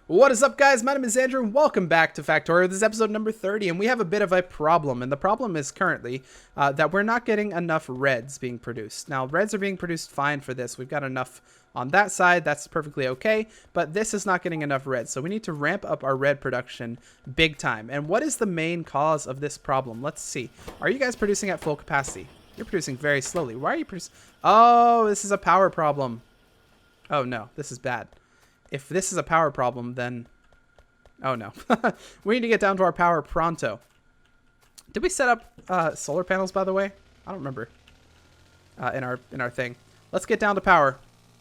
What is up, guys? My name is Andrew, and welcome back to Factorio. This is episode number 30, and we have a bit of a problem. And the problem is currently that we're not getting enough reds being produced. Now, reds are being produced fine for this. We've got enough on that side. That's perfectly okay. But this is not getting enough reds. So we need to ramp up our red production big time. And what is the main cause of this problem? Let's see. Are you guys producing at full capacity? You're producing very slowly. Why are you producing? Oh, this is a power problem. Oh, no. This is bad. If this is a power problem, then... Oh, no. We need to get down to our power pronto. Did we set up solar panels, by the way? I don't remember. In our thing. Let's get down to power.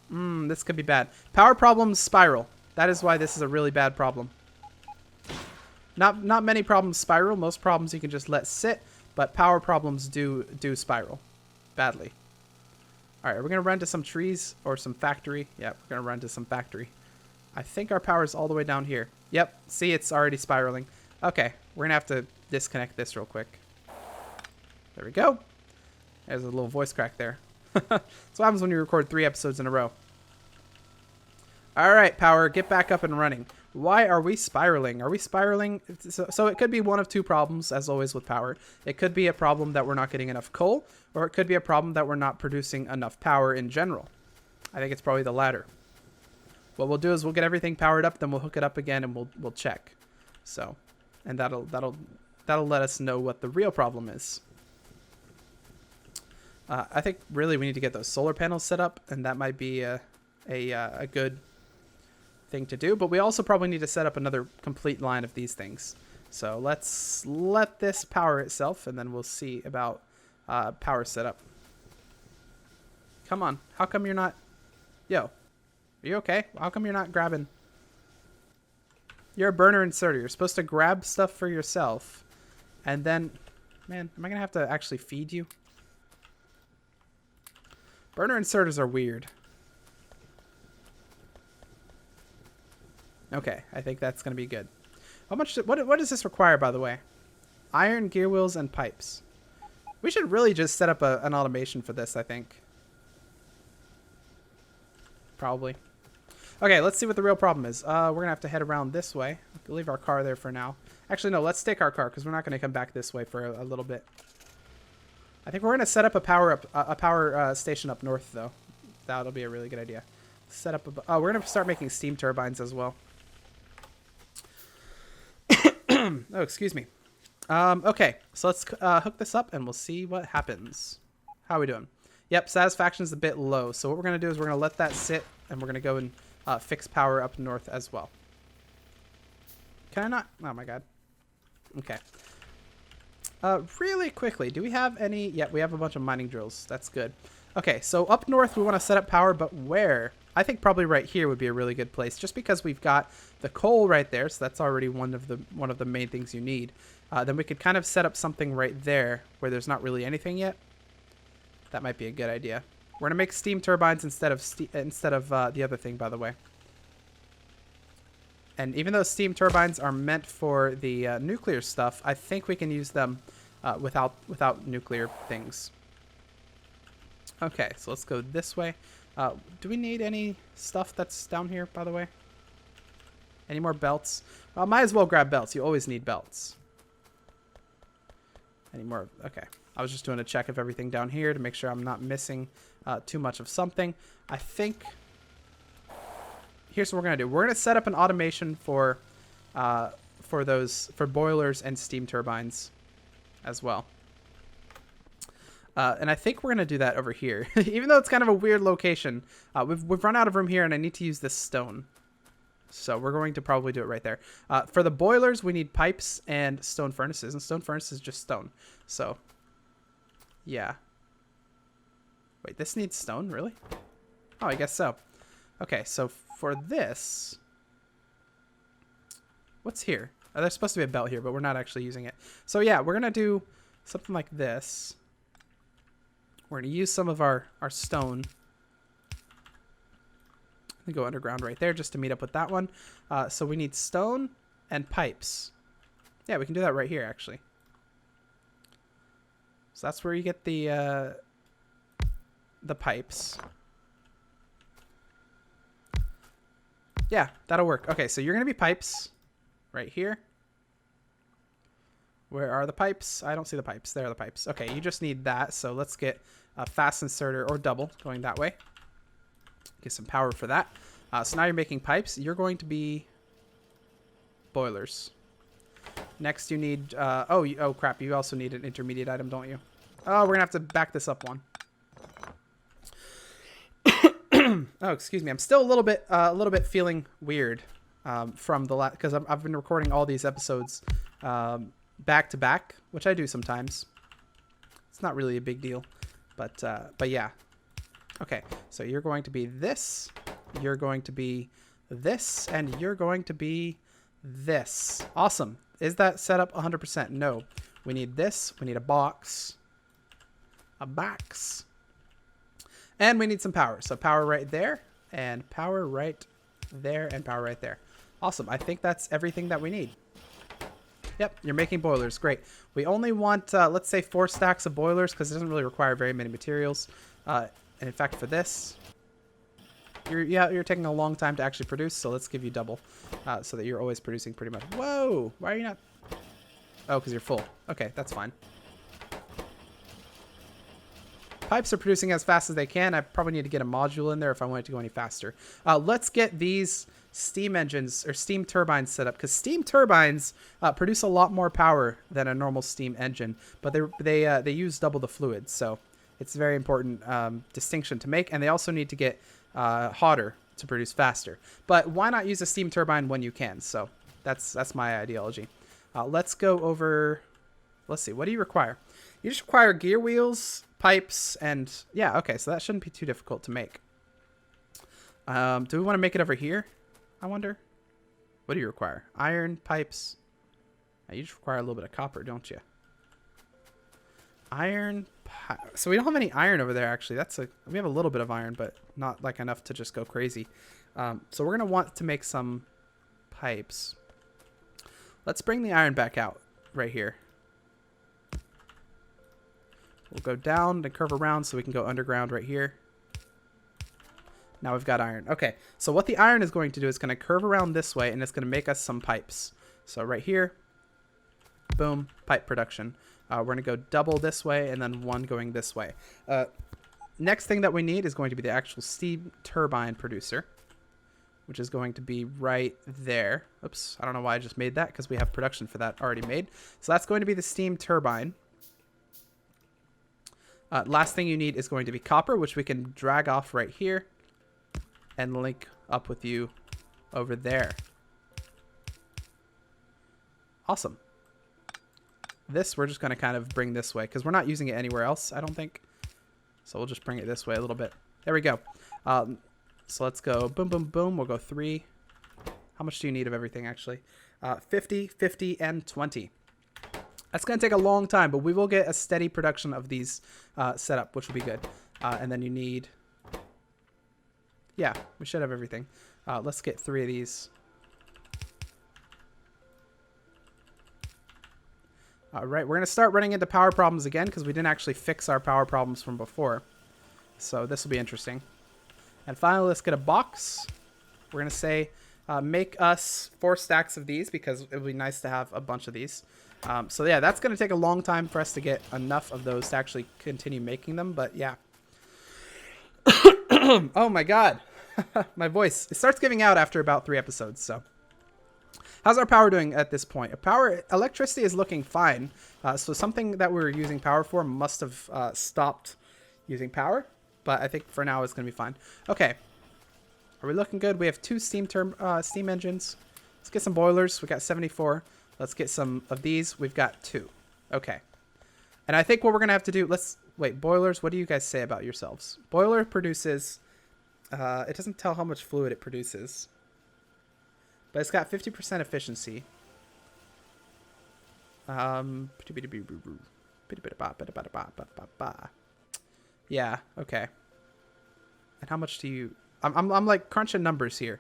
This could be bad. Power problems spiral. That is why this is a really bad problem. Not many problems spiral. Most problems you can just let sit. But power problems do spiral. Badly. Alright, we're going to run to some trees or some factory. Yeah, we're going to run to some factory. I think our power is all the way down here. Yep. See, it's already spiraling. Okay. We're going to have to disconnect this real quick. There we go. There's a little voice crack there. That's what happens when you record 3 episodes in a row. All right, power. Get back up and running. Why are we spiraling? Are we spiraling? So it could be one of two problems, as always with power. It could be a problem that we're not getting enough coal, or it could be a problem that we're not producing enough power in general. I think it's probably the latter. What we'll do is we'll get everything powered up, then we'll hook it up again, and we'll check. So, and that'll let us know what the real problem is. I think really we need to get those solar panels set up, and that might be a good thing to do. But we also probably need to set up another complete line of these things. So let's let this power itself, and then we'll see about power setup. Come on, how come you're not? Yo. Are you okay? How come you're not grabbing? You're a burner inserter. You're supposed to grab stuff for yourself. And then... Man, am I going to have to actually feed you? Burner inserters are weird. Okay, I think that's going to be good. How much... What does this require, by the way? Iron, gear wheels, and pipes. We should really just set up an automation for this, I think. Probably. Okay, let's see what the real problem is. We're going to have to head around this way. We'll leave our car there for now. Actually, no, let's take our car because we're not going to come back this way for a little bit. I think we're going to set up a power station up north, though. That'll be a really good idea. Set up a... Oh, we're going to start making steam turbines as well. Oh, excuse me. Okay, so let's hook this up and we'll see what happens. How are we doing? Yep, satisfaction is a bit low. So what we're going to do is we're going to let that sit and we're going to go and fix power up north as well. Can I not? Oh my god. Okay. Really quickly, do we have any? Yeah, we have a bunch of mining drills. That's good. Okay, so up north we want to set up power, but where? I think probably right here would be a really good place, just because we've got the coal right there, so that's already one of the main things you need. Then we could kind of set up something right there where there's not really anything yet. That might be a good idea. We're gonna make steam turbines instead of the other thing, by the way. And even though steam turbines are meant for the nuclear stuff, I think we can use them without nuclear things. Okay, so let's go this way. Do we need any stuff that's down here, by the way? Any more belts? Well, might as well grab belts. You always need belts. Any more? Okay. I was just doing a check of everything down here to make sure I'm not missing too much of something. I think here's what we're gonna do. We're gonna set up an automation for boilers and steam turbines as well. And I think we're gonna do that over here, even though it's kind of a weird location. We've run out of room here, and I need to use this stone. So we're going to probably do it right there. For the boilers, we need pipes and stone furnaces, and stone furnaces is just stone. So. Yeah. Wait, this needs stone? Really? Oh, I guess so. Okay, so for this... What's here? Oh, there's supposed to be a belt here, but we're not actually using it. So yeah, we're going to do something like this. We're going to use some of our stone. And go underground right there just to meet up with that one. So we need stone and pipes. Yeah, we can do that right here, actually. So that's where you get the pipes. Yeah, that'll work. Okay, so you're going to be pipes right here. Where are the pipes? I don't see the pipes. There are the pipes. Okay, you just need that. So let's get a fast inserter or double going that way. Get some power for that. So now you're making pipes. You're going to be boilers. Next you need... oh, crap. You also need an intermediate item, don't you? Oh, we're going to have to back this up one. Oh, excuse me. I'm still a little bit feeling weird from the last... Because I've been recording all these episodes back to back, which I do sometimes. It's not really a big deal, but yeah. Okay, so you're going to be this, you're going to be this, and you're going to be this. Awesome. Is that set up 100%? No. We need this. We need a box. And we need some power. So power right there, and power right there, and power right there. Awesome. I think that's everything that we need. Yep, you're making boilers. Great. We only want, let's say, 4 stacks of boilers because it doesn't really require very many materials. And in fact, for this, you're taking a long time to actually produce, so let's give you double so that you're always producing pretty much. Whoa! Why are you not? Oh, because you're full. Okay, that's fine. Pipes are producing as fast as they can. I probably need to get a module in there if I want it to go any faster. Let's get these steam engines or steam turbines set up because steam turbines produce a lot more power than a normal steam engine, but they use double the fluid, so it's a very important distinction to make. And they also need to get hotter to produce faster. But why not use a steam turbine when you can? So that's my ideology. Let's go over. Let's see. What do you require? You just require gear wheels, pipes, and yeah. Okay, so that shouldn't be too difficult to make. Do we want to make it over here? I wonder. What do you require? Iron, pipes. You just require a little bit of copper, don't you? Iron. So we don't have any iron over there, actually. We have a little bit of iron, but not like enough to just go crazy. So we're going to want to make some pipes. Let's bring the iron back out right here. We'll go down and curve around so we can go underground right here. Now we've got iron. Okay, so what the iron is going to do is going to curve around this way, and it's going to make us some pipes. So right here, boom, pipe production. We're going to go double this way and then one going this way. Next thing that we need is going to be the actual steam turbine producer, which is going to be right there. Oops, I don't know why I just made that because we have production for that already made. So that's going to be the steam turbine. Last thing you need is going to be copper, which we can drag off right here and link up with you over there. Awesome. This, we're just going to kind of bring this way because we're not using it anywhere else, I don't think. So we'll just bring it this way a little bit. There we go. So let's go boom, boom, boom. We'll go 3. How much do you need of everything, actually? 50, 50, and 20. That's going to take a long time, but we will get a steady production of these set up, which will be good. And then you need... Yeah, we should have everything. Let's get 3 of these. All right, we're going to start running into power problems again because we didn't actually fix our power problems from before. So this will be interesting. And finally, let's get a box. We're going to say, make us 4 stacks of these because it would be nice to have a bunch of these. So yeah, that's going to take a long time for us to get enough of those to actually continue making them. But yeah. Oh my God. My voice. It starts giving out after about 3 episodes. So how's our power doing at this point? Electricity is looking fine. So something that we were using power for must have stopped using power. But I think for now it's going to be fine. Okay. Are we looking good? We have 2 steam engines. Let's get some boilers. We got 74. Let's get some of these. We've got 2. Okay. And I think what we're going to have to do... Wait, boilers, what do you guys say about yourselves? Boiler produces... it doesn't tell how much fluid it produces. But it's got 50% efficiency. Yeah, okay. And how much do you... I'm like crunching numbers here.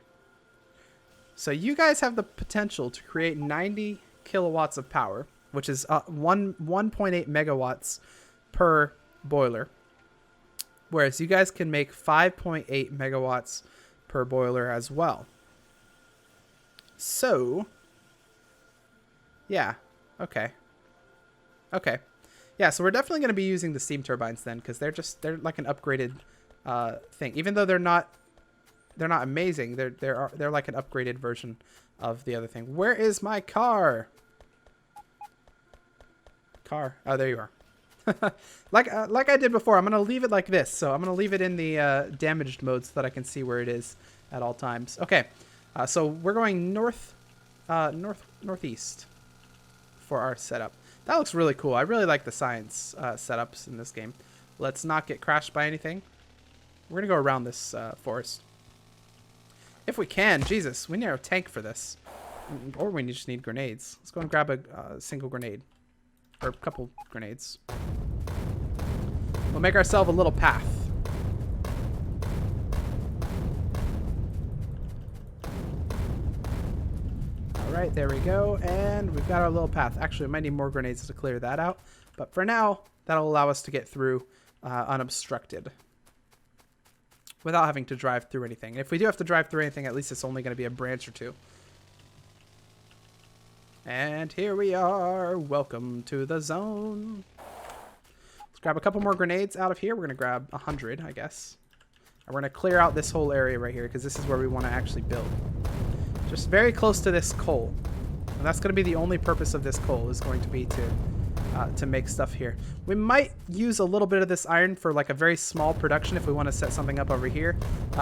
So you guys have the potential to create 90 kilowatts of power, which is 1.8 megawatts per boiler. Whereas you guys can make 5.8 megawatts per boiler as well. So, yeah. Okay. Okay. Yeah, so we're definitely going to be using the steam turbines then, because they're like an upgraded thing. Even though they're not amazing, they're like an upgraded version of the other thing. Where is my car? Oh, there you are. like I did before, I'm gonna leave it like this. So I'm gonna leave it in the damaged mode so that I can see where it is at all times. Okay, so we're going northeast for our setup. That looks really cool. I really like the science setups in this game. Let's not get crashed by anything. We're gonna go around this forest if we can. Jesus, we need a tank for this, or we just need grenades. Let's go and grab a single grenade. Or a couple grenades. We'll make ourselves a little path. Alright, there we go. And we've got our little path. Actually, we might need more grenades to clear that out. But for now, that'll allow us to get through unobstructed. Without having to drive through anything. And if we do have to drive through anything, at least it's only going to be a branch or two. And here we are. Welcome to the zone. Let's grab a couple more grenades out of here. We're going to grab 100, I guess. And we're going to clear out this whole area right here because this is where we want to actually build. Just very close to this coal. And that's going to be the only purpose of this coal is going to be to make stuff here. We might use a little bit of this iron for like a very small production if we want to set something up over here.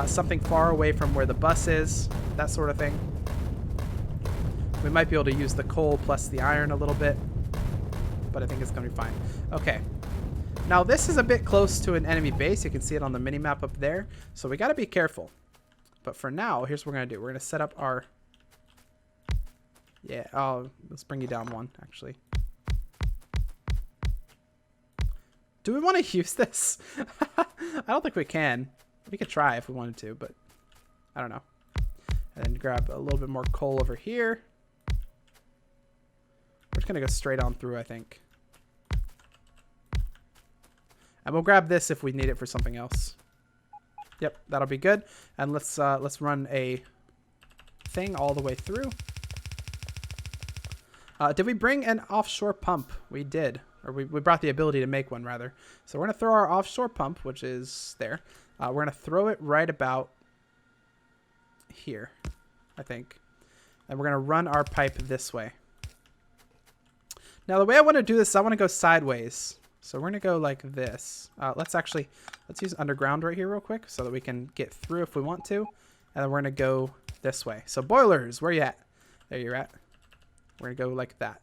Something far away from where the bus is. That sort of thing. We might be able to use the coal plus the iron a little bit, but I think it's going to be fine. Okay. Now, this is a bit close to an enemy base. You can see it on the mini-map up there, so we got to be careful. But for now, here's what we're going to do. We're going to set up our... Yeah, oh, let's bring you down one, actually. Do we want to use this? I don't think we can. We could try if we wanted to, but I don't know. And then grab a little bit more coal over here. We're just going to go straight on through, I think. And we'll grab this if we need it for something else. Yep, that'll be good. And let's run a thing all the way through. Did we bring an offshore pump? We did. Or we brought the ability to make one, rather. So we're going to throw our offshore pump, which is there. We're going to throw it right about here, I think. And we're going to run our pipe this way. Now, the way I want to do this, I want to go sideways. So we're going to go like this. Let's use underground right here real quick so that we can get through if we want to. And then we're going to go this way. So boilers, where you at? There you're at. We're going to go like that.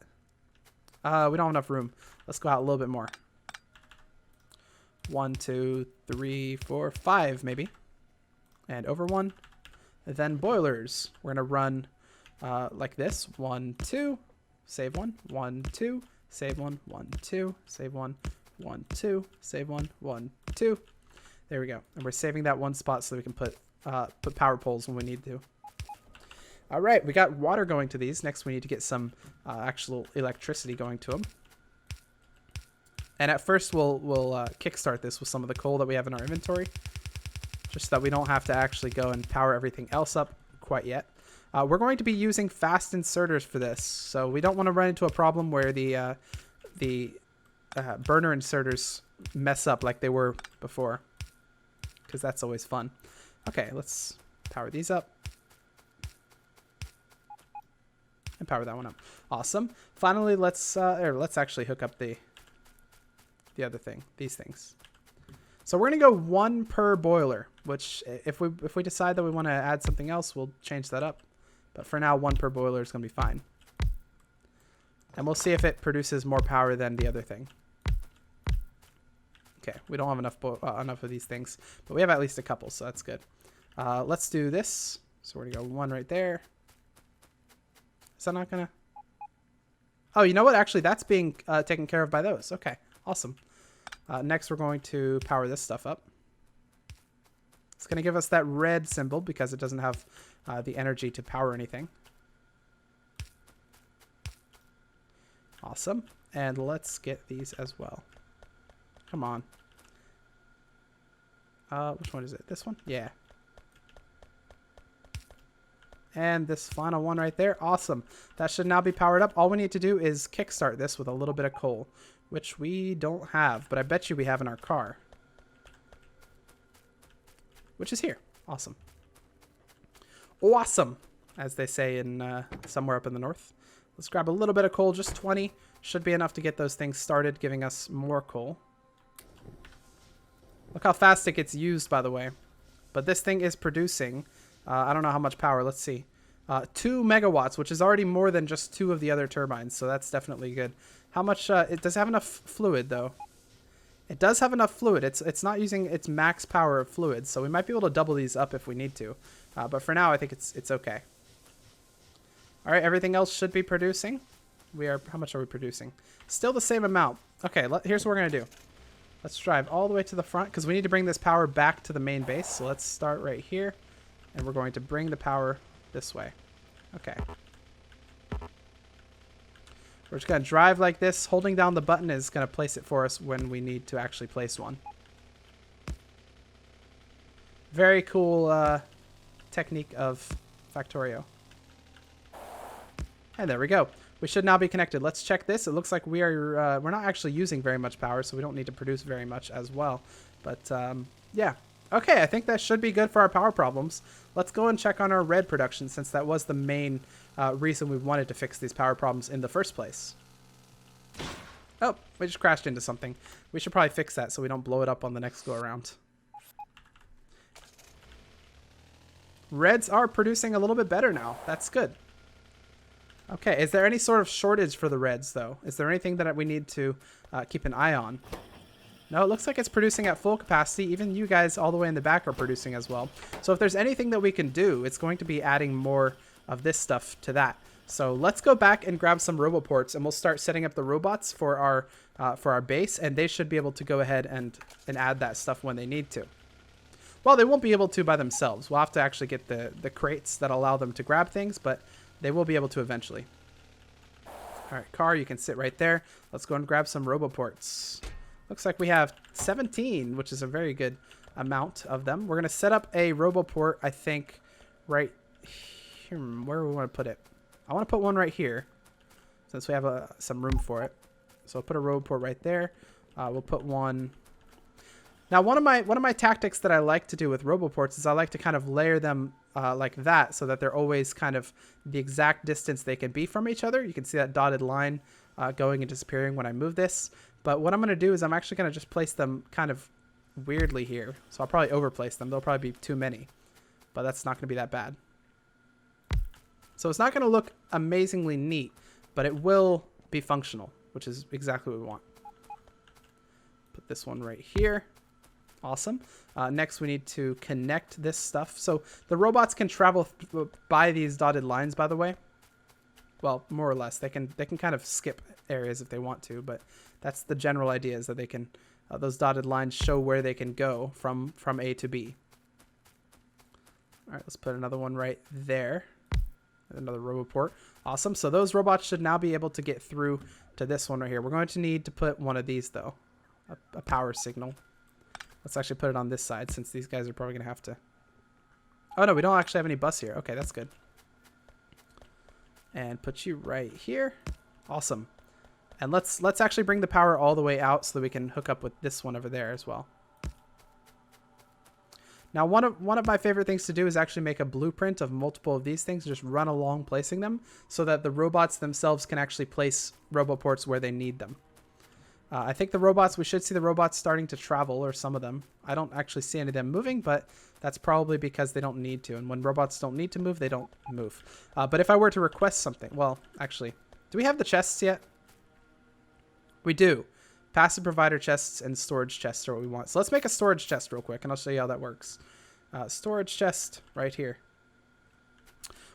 We don't have enough room. Let's go out a little bit more. 1, 2, 3, 4, 5 maybe. And over one. And then boilers. We're going to run like this. 1, 2. Save one. 1, 2. Save one. 1, 2. Save one. 1, 2. Save one. 1, 2. There we go. And we're saving that one spot so we can put power poles when we need to. All right, we got water going to these. Next, we need to get some actual electricity going to them. And at first, we'll kickstart this with some of the coal that we have in our inventory, just so that we don't have to actually go and power everything else up quite yet. We're going to be using fast inserters for this, so we don't want to run into a problem where the burner inserters mess up like they were before, because that's always fun. Okay, let's power these up. And power that one up. Awesome. Finally, let's actually hook up the other thing, these things. So we're gonna go 1 per boiler, which if we decide that we want to add something else, we'll change that up. But for now, 1 per boiler is gonna be fine. And we'll see if it produces more power than the other thing. Okay, we don't have enough of these things, but we have at least a couple, so that's good. Let's do this. So we're gonna go 1 right there. Is that not gonna... Oh, you know what? Actually, that's being taken care of by those. Okay, awesome. Next, we're going to power this stuff up. It's going to give us that red symbol because it doesn't have the energy to power anything. Awesome. And let's get these as well. Come on. Which one is it? This one? Yeah. And this final one right there. Awesome. That should now be powered up. All we need to do is kickstart this with a little bit of coal, which we don't have, but I bet you we have in our car, which is here. Awesome. Awesome, as they say in somewhere up in the north. Let's grab a little bit of coal, just 20. Should be enough to get those things started, giving us more coal. Look how fast it gets used, by the way. But this thing is producing, I don't know how much power. Let's see. 2 megawatts, which is already more than just 2 of the other turbines. So that's definitely good. How much? It does have enough fluid, though. It does have enough fluid. It's not using its max power of fluid. So we might be able to double these up if we need to. But for now, I think it's okay. All right, everything else should be producing. How much are we producing? Still the same amount. Okay, here's what we're going to do. Let's drive all the way to the front because we need to bring this power back to the main base. So let's start right here. And we're going to bring the power this way. Okay. We're just going to drive like this. Holding down the button is going to place it for us when we need to actually place one. Very cool technique of Factorio. And there we go. We should now be connected. Let's check this. It looks like we're not actually using very much power, so we don't need to produce very much as well. But yeah. Okay, I think that should be good for our power problems. Let's go and check on our red production, since that was the main reason we wanted to fix these power problems in the first place. Oh, we just crashed into something. We should probably fix that so we don't blow it up on the next go around. Reds are producing a little bit better now. That's good. Okay, is there any sort of shortage for the reds, though? Is there anything that we need to keep an eye on? No, it looks like it's producing at full capacity. Even you guys all the way in the back are producing as well. So if there's anything that we can do, it's going to be adding more of this stuff to that. So let's go back and grab some roboports, and we'll start setting up the robots for our base, and they should be able to go ahead and add that stuff when they need to. Well, they won't be able to by themselves. We'll have to actually get the crates that allow them to grab things, but they will be able to eventually. All right, car, you can sit right there. Let's go and grab some roboports. Looks like we have 17, which is a very good amount of them. We're going to set up a roboport, I think, right here. Where do we want to put it? I want to put one right here, since we have some room for it. So I'll put a roboport right there. We'll put one. Now, one of my tactics that I like to do with roboports is I like to kind of layer them like that, so that they're always kind of the exact distance they can be from each other. You can see that dotted line going and disappearing when I move this. But what I'm going to do is I'm actually going to just place them kind of weirdly here. So I'll probably overplace them. There'll probably be too many, but that's not going to be that bad. So it's not going to look amazingly neat, but it will be functional, which is exactly what we want. Put this one right here. Awesome. Next, we need to connect this stuff. So the robots can travel by these dotted lines, by the way. Well, more or less. They can kind of skip areas if they want to, but that's the general idea, is that they can those dotted lines show where they can go from A to B. All right, let's put another one right there. Another roboport. Awesome. So those robots should now be able to get through to this one right here. We're going to need to put one of these, though. A power signal. Let's actually put it on this side, since these guys are probably going to have to... Oh, no, we don't actually have any bus here. Okay, that's good. And put you right here. Awesome. And let's actually bring the power all the way out so that we can hook up with this one over there as well. Now, one of my favorite things to do is actually make a blueprint of multiple of these things, just run along placing them, so that the robots themselves can actually place roboports where they need them. I think we should see the robots starting to travel, or some of them. I don't actually see any of them moving, but that's probably because they don't need to. And when robots don't need to move, they don't move. But if I were to request something, well, actually, do we have the chests yet? We do. Passive provider chests and storage chests are what we want. So let's make a storage chest real quick, and I'll show you how that works. Storage chest right here.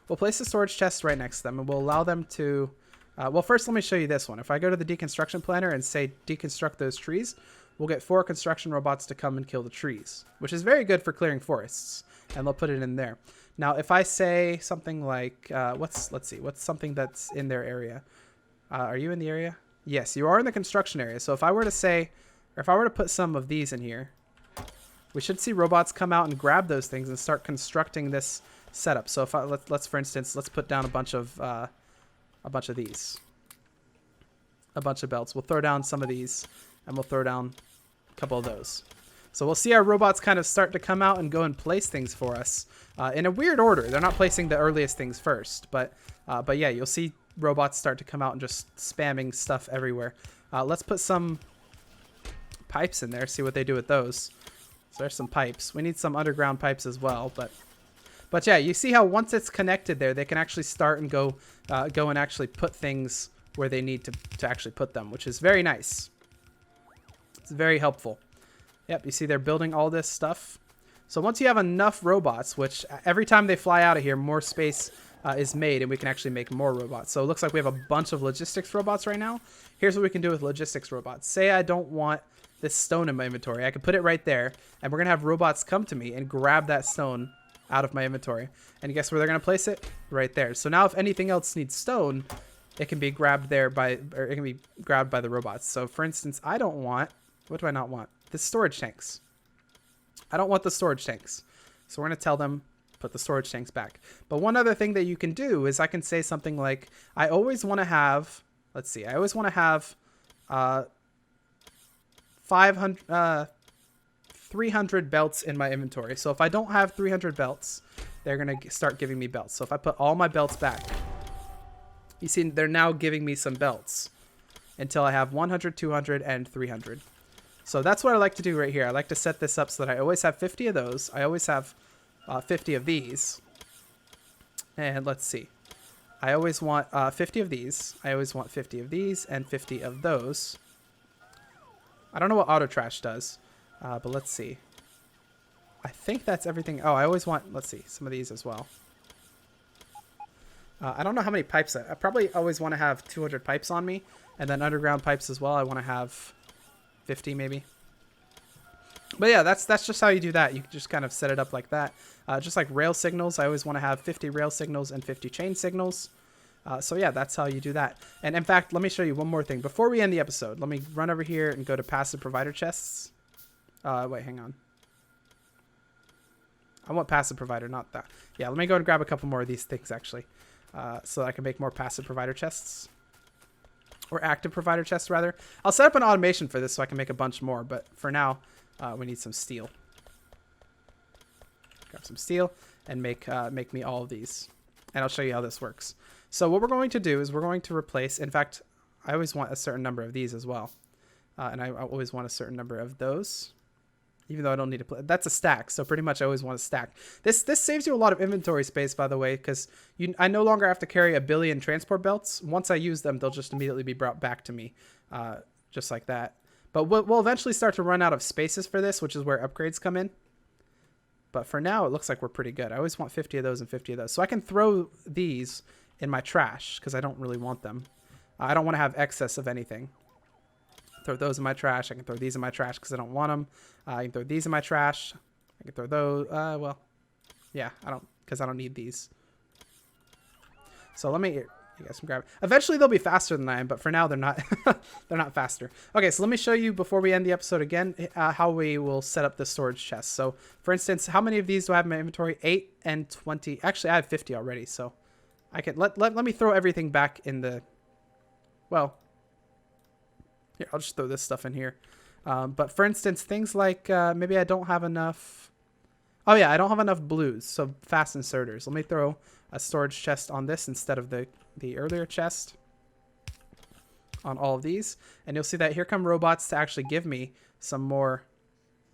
We'll place the storage chest right next to them, and we'll allow them to... well, first let me show you this one. If I go to the deconstruction planner and say deconstruct those trees, we'll get 4 construction robots to come and kill the trees, which is very good for clearing forests, and they'll put it in there. Now, if I say something like, let's see, what's something that's in their area? Are you in the area? Yes, you are in the construction area. So if I were to say, or if I were to put some of these in here, we should see robots come out and grab those things and start constructing this setup. So if let's for instance, let's put down a bunch of these, a bunch of belts. We'll throw down some of these, and we'll throw down a couple of those. So we'll see our robots kind of start to come out and go and place things for us in a weird order. They're not placing the earliest things first, but yeah, you'll see robots start to come out and just spamming stuff everywhere. Let's put some pipes in there, see what they do with those. So there's some pipes. We need some underground pipes as well, but yeah, you see how once it's connected there, they can actually start and go and actually put things where they need to actually put them, which is very nice. It's very helpful. Yep, you see they're building all this stuff. So once you have enough robots, which every time they fly out of here, more space is made, and we can actually make more robots. So it looks like we have a bunch of logistics robots right now. Here's what we can do with logistics robots. Say I don't want this stone in my inventory. I can put it right there, and we're going to have robots come to me and grab that stone out of my inventory. And guess where they're going to place it? Right there. So now if anything else needs stone, it can be grabbed there or it can be grabbed by the robots. So for instance, I don't want, what do I not want? The storage tanks. I don't want the storage tanks. So we're going to tell them, put the storage tanks back. But one other thing that you can do is I can say something like, I always want to have, let's see, I always want to have 300 belts in my inventory. So if I don't have 300 belts, they're going to start giving me belts. So if I put all my belts back, you see they're now giving me some belts until I have 100, 200, and 300. So that's what I like to do right here. I like to set this up so that I always have 50 of those. I always have 50 of these. And let's see. I always want 50 of these. I always want 50 of these and 50 of those. I don't know what auto trash does, but let's see. I think that's everything. Oh, I always want, let's see, some of these as well. I don't know how many pipes. I probably always want to have 200 pipes on me. And then underground pipes as well. I want to have 50 maybe. But yeah, that's just how you do that. You can just kind of set it up like that. Just like rail signals, I always want to have 50 rail signals and 50 chain signals. So yeah, that's how you do that. And in fact, let me show you one more thing. Before we end the episode, let me run over here and go to passive provider chests. Wait, hang on. I want passive provider, not that. Yeah, let me go and grab a couple more of these things actually. So I can make more passive provider chests. Or active provider chests, rather. I'll set up an automation for this so I can make a bunch more. But for now, we need some steel. Grab some steel and make me all of these. And I'll show you how this works. So what we're going to do is we're going to replace... In fact, I always want a certain number of these as well. And I always want a certain number of those. Even though I don't need to... That's a stack, so pretty much I always want a stack. This saves you a lot of inventory space, by the way, because I no longer have to carry 1 billion transport belts. Once I use them, they'll just immediately be brought back to me, just like that. But we'll eventually start to run out of spaces for this, which is where upgrades come in. But for now, it looks like we're pretty good. I always want 50 of those and 50 of those. So I can throw these in my trash, because I don't really want them. I don't want to have excess of anything. Throw those in my trash. I can throw these in my trash because I don't want them. I can throw these in my trash. I can throw those. Well, yeah, because I don't need these. So let me, you guys can grab it. Eventually they'll be faster than I am, but for now they're not. They're not faster. Okay, so let me show you before we end the episode again how we will set up the storage chest. So for instance, how many of these do I have in my inventory? 8 and 20. Actually, I have 50 already, so I can let me throw everything back in the. Well. Here, I'll just throw this stuff in here. But for instance, things like maybe I don't have enough. Oh yeah, I don't have enough blues. So fast inserters. Let me throw a storage chest on this instead of the earlier chest on all of these. And you'll see that here come robots to actually give me some more.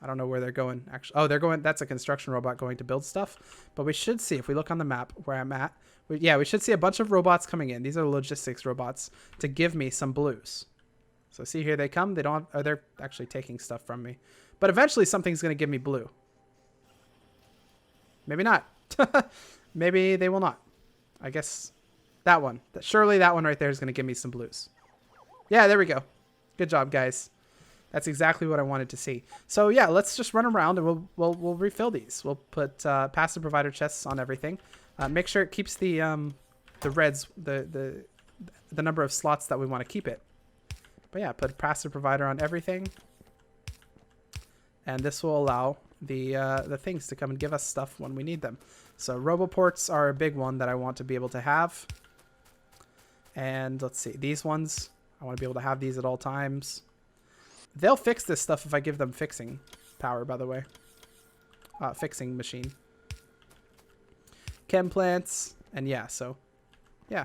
I don't know where they're going. Actually, oh, they're going. That's a construction robot going to build stuff. But we should see if we look on the map where I'm at. Yeah, we should see a bunch of robots coming in. These are logistics robots to give me some blues. So see here they come. They don't. They're actually taking stuff from me. But eventually something's going to give me blue. Maybe not. Maybe they will not. I guess that one. Surely that one right there is going to give me some blues. Yeah, there we go. Good job, guys. That's exactly what I wanted to see. So yeah, let's just run around and we'll refill these. We'll put passive provider chests on everything. Make sure it keeps the reds, the number of slots that we want to keep it. But yeah, put passive provider on everything. And this will allow the things to come and give us stuff when we need them. So roboports are a big one that I want to be able to have. And let's see, these ones, I want to be able to have these at all times. They'll fix this stuff if I give them fixing power, by the way. Fixing machine. Chem plants, and yeah, so yeah,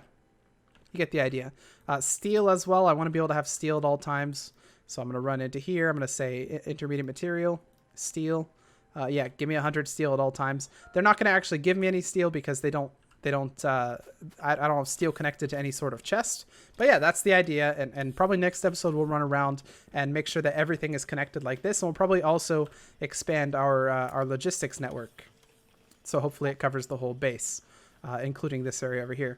you get the idea. Steel as well, I want to be able to have steel at all times. So I'm going to run into here. I'm going to say intermediate material, steel. Yeah, give me 100 steel at all times. They're not going to actually give me any steel because I don't have steel connected to any sort of chest. But yeah, that's the idea. And probably next episode we'll run around and make sure that everything is connected like this. And we'll probably also expand our logistics network. So hopefully it covers the whole base, including this area over here.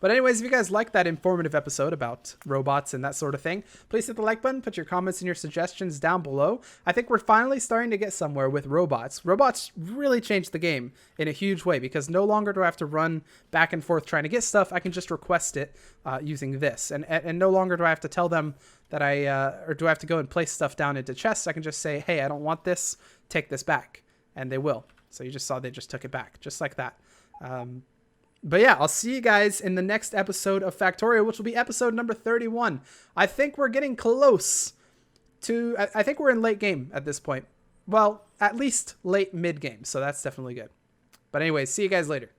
But anyways, if you guys like that informative episode about robots and that sort of thing, please hit the like button, put your comments and your suggestions down below. I think we're finally starting to get somewhere with robots. Robots really changed the game in a huge way because no longer do I have to run back and forth trying to get stuff. I can just request it using this. And no longer do I have to tell them that or do I have to go and place stuff down into chests. I can just say, hey, I don't want this, take this back. And they will. So you just saw they just took it back, just like that. But yeah, I'll see you guys in the next episode of Factorio, which will be episode number 31. I think we're getting close to... I think we're in late game at this point. Well, at least late mid game, so that's definitely good. But anyways, see you guys later.